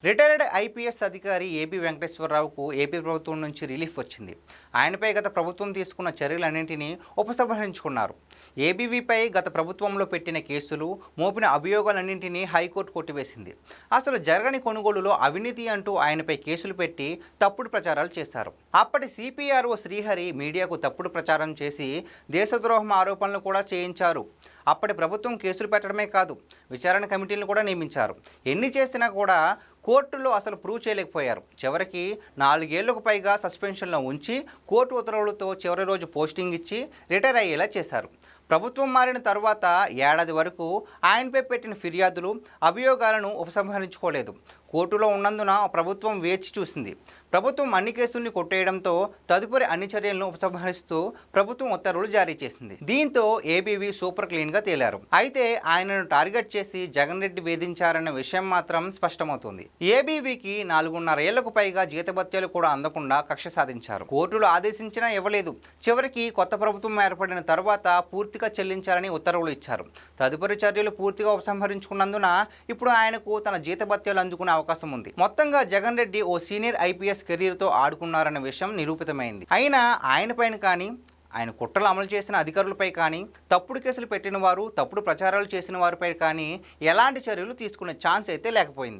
Retired IPS అధికారి AB వెంకటేశ్వరరావుకు AP ప్రభుత్వం నుంచి రిలీఫ్ వచ్చింది. ఆయనపై గత ప్రభుత్వం తీసుకున్న చర్యలన్నింటినీ ఉపసంహరించుకున్నారు. ఏబీవీపై గత ప్రభుత్వంలో పెట్టిన కేసులు, మోపిన అభియోగాలన్నింటినీ హైకోర్టు కొట్టివేసింది. అసలు జరగని కొనుగోలులో అవినీతి అంటూ ఆయనపై కేసులు పెట్టి తప్పుడు ప్రచారాలు చేశారు. అప్పటి సిపిఆర్ఓ శ్రీహరి మీడియాకు తప్పుడు ప్రచారం చేసి దేశద్రోహం ఆరోపణలు కూడా చేయించారు. అప్పటి ప్రభుత్వం కేసులు పెట్టడమే కాదు, విచారణ కమిటీలను కూడా నియమించారు. ఎన్ని చేసినా కూడా కోర్టులో అసలు ప్రూవ్ చేయలేకపోయారు. చివరికి 4 ఏళ్లకు పైగా సస్పెన్షన్లో ఉంచి కోర్టు ఉత్తర్వులతో చివరి రోజు పోస్టింగ్ ఇచ్చి రిటైర్ అయ్యేలా చేశారు. ప్రభుత్వం మారిన తర్వాత ఏడాది వరకు ఆయనపై పెట్టిన ఫిర్యాదులు, అభియోగాలను ఉపసంహరించుకోలేదు. కోర్టులో ఉన్నందున ప్రభుత్వం వేచి చూసింది. ప్రభుత్వం అన్ని కేసుల్ని కొట్టేయడంతో తదుపరి అన్ని చర్యలను ఉపసంహరిస్తూ ప్రభుత్వం ఉత్తర్వులు జారీ చేసింది. దీంతో ఏబీవీ సూపర్ క్లీన్గా తేలారు. అయితే ఆయనను టార్గెట్ చేసి జగన్ రెడ్డి వేధించారన్న విషయం మాత్రం స్పష్టమవుతుంది. ఏబీవీకి 4.5 ఏళ్లకు పైగా జీతభత్యాలు కూడా అందకుండా కక్ష సాధించారు. కోర్టులు ఆదేశించినా ఇవ్వలేదు. చివరికి కొత్త ప్రభుత్వం ఏర్పడిన తర్వాత పూర్తిగా చెల్లించాలని ఉత్తర్వులు ఇచ్చారు. తదుపరి చర్యలు పూర్తిగా ఉపసంహరించుకున్నందున ఇప్పుడు ఆయనకు తన జీతభత్యాలు అందుకునే అవకాశం ఉంది. మొత్తంగా జగన్ రెడ్డి ఓ సీనియర్ ఐపీఎస్ కెరీర్తో ఆడుకున్నారన్న విషయం నిరూపితమైంది. అయినా ఆయనపైన కానీ, ఆయన కుట్రలు అమలు చేసిన అధికారులపై కానీ, తప్పుడు కేసులు పెట్టిన వారు, తప్పుడు ప్రచారాలు చేసిన వారిపై కానీ ఎలాంటి చర్యలు తీసుకునే ఛాన్స్ అయితే లేకపోయింది.